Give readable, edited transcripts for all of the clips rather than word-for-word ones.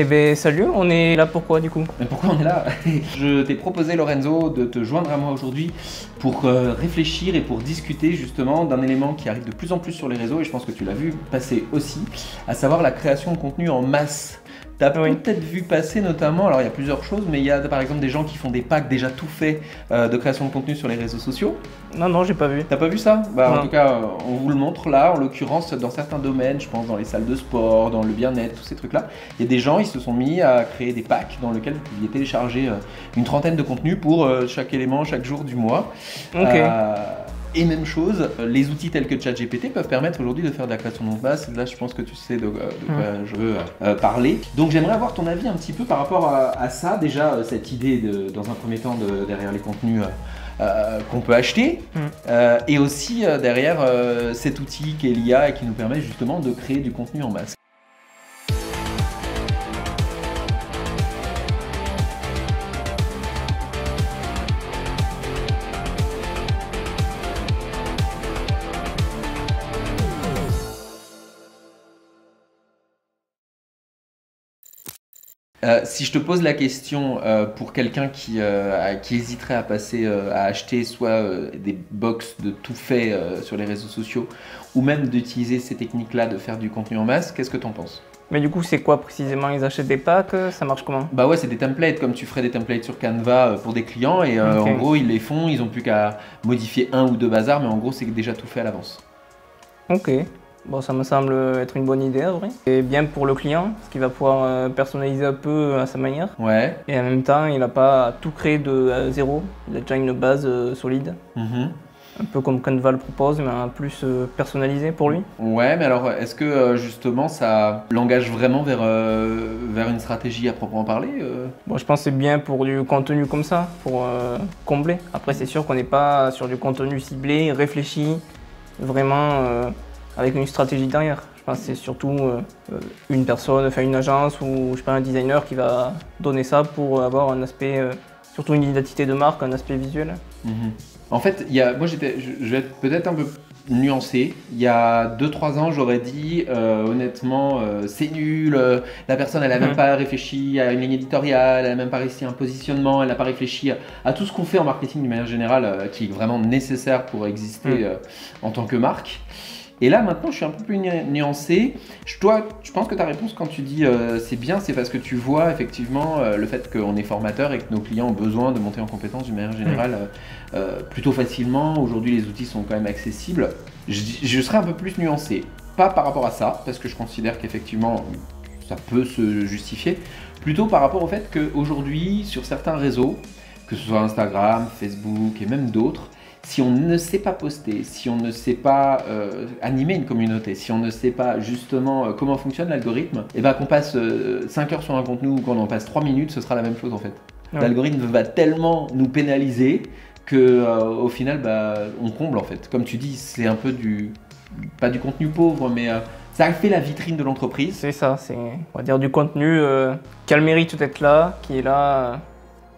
Eh bien salut, on est là pourquoi du coup? Mais pourquoi on est là? Je t'ai proposé, Lorenzo, de te joindre à moi aujourd'hui pour réfléchir et pour discuter justement d'un élément qui arrive de plus en plus sur les réseaux, et je pense que tu l'as vu passer aussi, à savoir la création de contenu en masse. Tu as peut-être vu passer notamment, alors il y a plusieurs choses, mais il y a par exemple des gens qui font des packs déjà tout faits de création de contenu sur les réseaux sociaux. Non, j'ai pas vu. T'as pas vu ça? En tout cas, on vous le montre là, en l'occurrence dans certains domaines, je pense dans les salles de sport, dans le bien-être, tous ces trucs-là. Il y a des gens, ils se sont mis à créer des packs dans lesquels vous pouviez télécharger une trentaine de contenus pour chaque élément, chaque jour du mois. Ok. Et même chose, les outils tels que ChatGPT peuvent permettre aujourd'hui de faire de la création de masse. Là, je pense que tu sais de quoi je veux parler. Donc, j'aimerais avoir ton avis un petit peu par rapport à ça. Déjà, cette idée, dans un premier temps, derrière les contenus qu'on peut acheter. Et aussi derrière cet outil qu'est l'IA et qui nous permet justement de créer du contenu en masse. Si je te pose la question pour quelqu'un qui hésiterait à passer à acheter soit des box de tout fait sur les réseaux sociaux ou même d'utiliser ces techniques-là de faire du contenu en masse, qu'est-ce que tu en penses? Mais du coup, c'est quoi précisément? Ils achètent des packs? Ça marche comment? Bah ouais, c'est des templates, comme tu ferais des templates sur Canva pour des clients et en gros, ils les font, ils ont plus qu'à modifier un ou deux bazars, mais en gros, c'est déjà tout fait à l'avance. Ok. Bon, ça me semble être une bonne idée, en vrai. Et bien pour le client, parce qu'il va pouvoir personnaliser un peu à sa manière. Ouais. Et en même temps, il n'a pas à tout créer de zéro. Il a déjà une base solide. Un peu comme Canva le propose, mais un plus personnalisé pour lui. Ouais, mais alors est-ce que justement ça l'engage vraiment vers une stratégie à proprement parler Bon, je pense que c'est bien pour du contenu comme ça, pour combler. Après, c'est sûr qu'on n'est pas sur du contenu ciblé, réfléchi, vraiment avec une stratégie derrière. Je pense que c'est surtout une personne, enfin une agence ou je sais pas, un designer qui va donner ça pour avoir un aspect, surtout une identité de marque, un aspect visuel. En fait, moi je vais être peut-être un peu nuancé. Il y a 2-3 ans, j'aurais dit honnêtement, c'est nul, la personne elle n'a même pas réfléchi à une ligne éditoriale, elle n'a même pas réussi à un positionnement, elle n'a pas réfléchi à tout ce qu'on fait en marketing d'une manière générale qui est vraiment nécessaire pour exister en tant que marque. Et là maintenant je suis un peu plus nuancé. Je pense que ta réponse quand tu dis c'est bien, c'est parce que tu vois effectivement le fait qu'on est formateur et que nos clients ont besoin de monter en compétence d'une manière générale plutôt facilement. Aujourd'hui les outils sont quand même accessibles. Je serais un peu plus nuancé. Pas par rapport à ça, parce que je considère qu'effectivement ça peut se justifier. Plutôt par rapport au fait qu'aujourd'hui sur certains réseaux, que ce soit Instagram, Facebook et même d'autres, si on ne sait pas poster, si on ne sait pas animer une communauté, si on ne sait pas justement comment fonctionne l'algorithme, et ben qu'on passe 5 heures sur un contenu ou qu'on en passe 3 minutes, ce sera la même chose en fait. Ouais. L'algorithme va tellement nous pénaliser que au final on comble en fait. Comme tu dis, c'est un peu pas du contenu pauvre, mais ça fait la vitrine de l'entreprise. C'est ça, c'est on va dire du contenu qui a le mérite d'être là, qui est là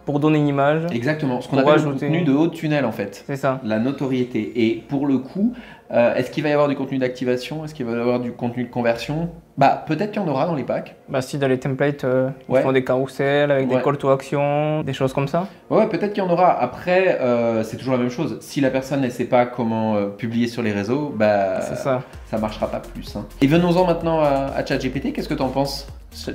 pour donner une image. Exactement, ce qu'on appelle le contenu de haut de tunnel en fait. C'est ça. La notoriété. Et pour le coup, est-ce qu'il va y avoir du contenu d'activation? Est-ce qu'il va y avoir du contenu de conversion? Peut-être qu'il y en aura dans les packs. Si dans les templates, ils font des carousels avec des call to action, des choses comme ça. Ouais, peut-être qu'il y en aura. Après, c'est toujours la même chose. Si la personne ne sait pas comment publier sur les réseaux, ça marchera pas plus. Et venons-en maintenant à ChatGPT. Qu'est-ce que tu en penses?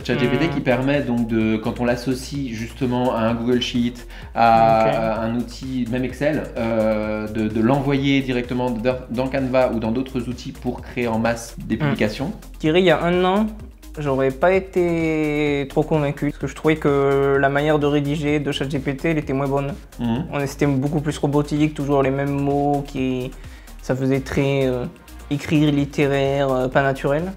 ChatGPT qui permet donc quand on l'associe justement à un Google Sheet, à un outil, même Excel, de l'envoyer directement dans Canva ou dans d'autres outils pour créer en masse des publications. Je dirais il y a un an, j'aurais pas été trop convaincu parce que je trouvais que la manière de rédiger de ChatGPT elle était moins bonne. C'était beaucoup plus robotique, toujours les mêmes mots, ça faisait très écrire littéraire, pas naturel.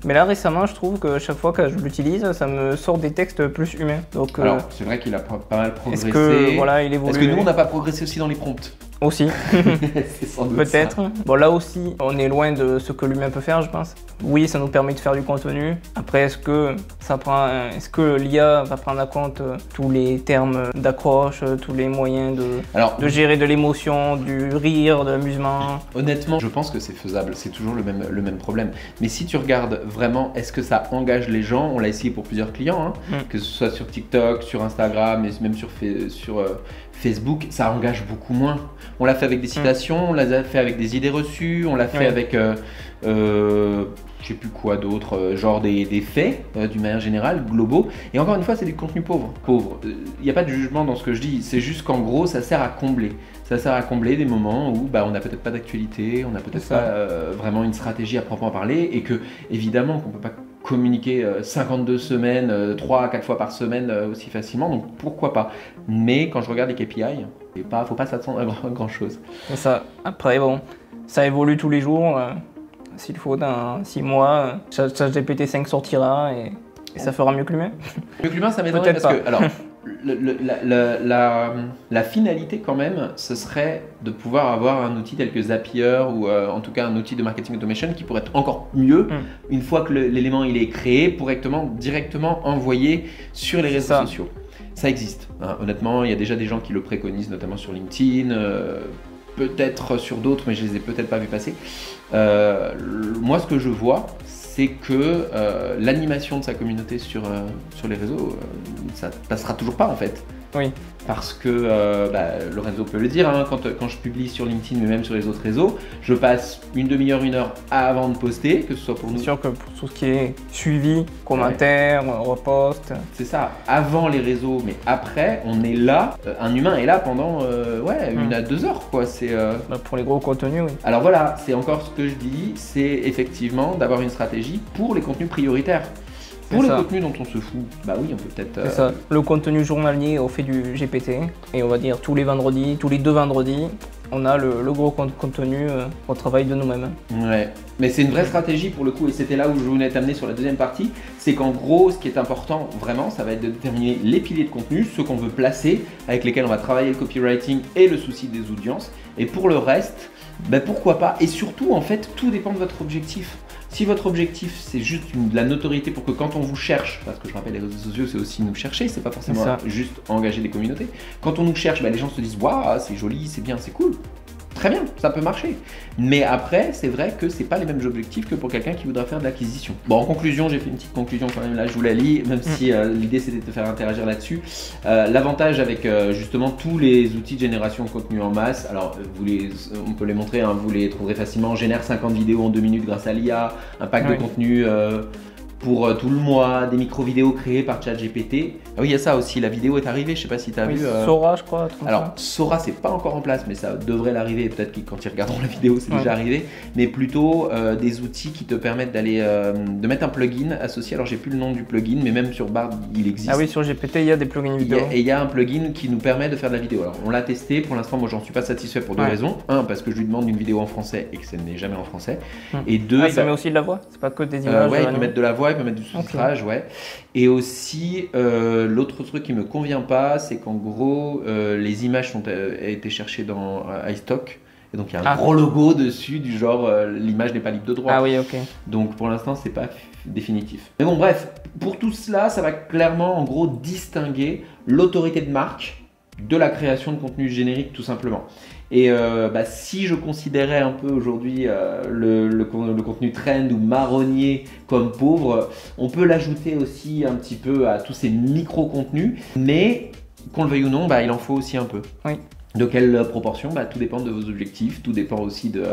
Mais là récemment je trouve que chaque fois que je l'utilise ça me sort des textes plus humains. Donc, alors c'est vrai qu'il a pas mal progressé. Est-ce que il évolue? Est-ce que nous on n'a pas progressé aussi dans les prompts? Aussi, C'est sans doute peut-être. ça. Bon, là aussi, on est loin de ce que l'humain peut faire, je pense. Oui, ça nous permet de faire du contenu. Après, est-ce que l'IA va prendre en compte tous les termes d'accroche, tous les moyens de gérer de l'émotion, du rire, de l'amusement? Honnêtement, je pense que c'est faisable, c'est toujours le même problème. Mais si tu regardes vraiment, est-ce que ça engage les gens? On l'a essayé pour plusieurs clients, hein, que ce soit sur TikTok, sur Instagram, et même sur Facebook, ça engage beaucoup moins. On l'a fait avec des citations, on l'a fait avec des idées reçues, on l'a fait avec, je sais plus quoi d'autre, genre des faits, d'une manière générale, globaux. Et encore une fois, c'est du contenu pauvre. Il n'y a pas de jugement dans ce que je dis, c'est juste qu'en gros, ça sert à combler. Ça sert à combler des moments où on n'a peut-être pas d'actualité, on n'a peut-être pas vraiment une stratégie à proprement parler, et que, évidemment, qu'on ne peut pas communiquer 52 semaines, 3 à 4 fois par semaine aussi facilement, donc pourquoi pas. Mais quand je regarde les KPI, il ne faut pas s'attendre à grand chose. C'est ça. Après, bon, ça évolue tous les jours. S'il faut, dans 6 mois, ChatGPT 5 sortira et ça fera mieux que l'humain. Mieux que l'humain, ça m'étonnerait parce que, alors, la finalité quand même, ce serait de pouvoir avoir un outil tel que Zapier ou en tout cas un outil de marketing automation qui pourrait être encore mieux une fois que l'élément il est créé, pour directement envoyé sur les réseaux sociaux. Ça existe, hein. Honnêtement, il y a déjà des gens qui le préconisent, notamment sur LinkedIn, peut-être sur d'autres, mais je les ai peut-être pas vu passer. Moi, ce que je vois, c'est que l'animation de sa communauté sur les réseaux, ça passera toujours pas en fait. Oui. Parce que Lorenzo peut le dire, hein, quand je publie sur LinkedIn, mais même sur les autres réseaux, je passe une demi-heure, 1 heure avant de poster, que ce soit pour nous. C'est sûr que pour tout ce qui est suivi, commentaires, repost. C'est ça, avant les réseaux, mais après, on est là, un humain est là pendant 1 à 2 heures, quoi. Pour les gros contenus, oui. Alors voilà, c'est encore ce que je dis, c'est effectivement d'avoir une stratégie pour les contenus prioritaires. Pour le contenu dont on se fout, bah oui, on peut peut-être... C'est ça. Le contenu journalier, on fait du GPT, et on va dire tous les vendredis, tous les 2 vendredis, on a le gros contenu au travail de nous-mêmes. Ouais, mais c'est une vraie stratégie pour le coup, et c'était là où je voulais t'amener sur la deuxième partie, c'est qu'en gros, ce qui est important vraiment, ça va être de déterminer les piliers de contenu, ceux qu'on veut placer, avec lesquels on va travailler le copywriting et le souci des audiences, et pour le reste, pourquoi pas, et surtout en fait, tout dépend de votre objectif. Si votre objectif c'est juste de la notoriété pour que quand on vous cherche, parce que je rappelle les réseaux sociaux c'est aussi nous chercher, c'est pas forcément juste engager des communautés. Quand on nous cherche, les gens se disent waouh c'est joli, c'est bien, c'est cool. Très bien, ça peut marcher. Mais après, c'est vrai que c'est pas les mêmes objectifs que pour quelqu'un qui voudra faire de l'acquisition. Bon, en conclusion, j'ai fait une petite conclusion quand même là, je vous la lis, même si l'idée c'était de te faire interagir là-dessus. L'avantage avec justement tous les outils de génération de contenu en masse, alors on peut les montrer, hein, vous les trouverez facilement. On génère 50 vidéos en 2 minutes grâce à l'IA, un pack de contenu pour tout le mois, des micro-vidéos créées par ChatGPT. Ah oui, il y a ça aussi, la vidéo est arrivée, je sais pas si tu as vu. Sora, je crois. Alors, Sora, c'est pas encore en place, mais ça devrait l'arriver. Peut-être que quand ils regarderont la vidéo, c'est déjà arrivé. Mais plutôt des outils qui te permettent de mettre un plugin associé. Alors, j'ai plus le nom du plugin, mais même sur Bard, il existe. Ah oui, sur GPT, il y a des plugins vidéo. Et il y a un plugin qui nous permet de faire de la vidéo. Alors, on l'a testé. Pour l'instant, moi, j'en suis pas satisfait pour 2 raisons. 1, parce que je lui demande une vidéo en français et que ça n'est jamais en français. Et 2, ça met aussi de la voix. C'est pas que des images. Ouais, il peut mettre de la voix, il peut mettre du sous-titrage, ouais. Et aussi, l'autre truc qui me convient pas, c'est qu'en gros, les images ont été cherchées dans iStock. Et donc, il y a un gros logo dessus, du genre, l'image n'est pas libre de droit. Ah oui, ok. Donc, pour l'instant, c'est pas définitif. Mais bon, bref, pour tout cela, ça va clairement, en gros, distinguer l'autorité de marque de la création de contenu générique, tout simplement. Et si je considérais un peu aujourd'hui le contenu trend ou marronnier comme pauvre, on peut l'ajouter aussi un petit peu à tous ces micro-contenus, mais qu'on le veuille ou non, il en faut aussi un peu. Oui. De quelle proportion? Tout dépend de vos objectifs, tout dépend aussi de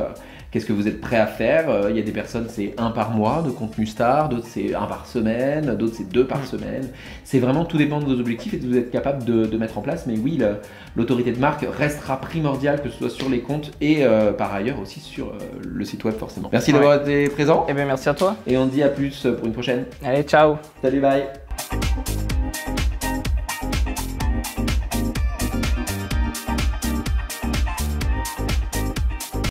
qu'est-ce que vous êtes prêt à faire. Il y a des personnes, c'est 1 par mois de contenu star, d'autres c'est 1 par semaine, d'autres c'est 2 par semaine. C'est vraiment, tout dépend de vos objectifs et de vous êtes capable de mettre en place. Mais oui, l'autorité de marque restera primordiale, que ce soit sur les comptes et par ailleurs aussi sur le site web forcément. Merci d'avoir été présent. Eh bien, merci à toi. Et on se dit à plus pour une prochaine. Allez, ciao. Salut, bye.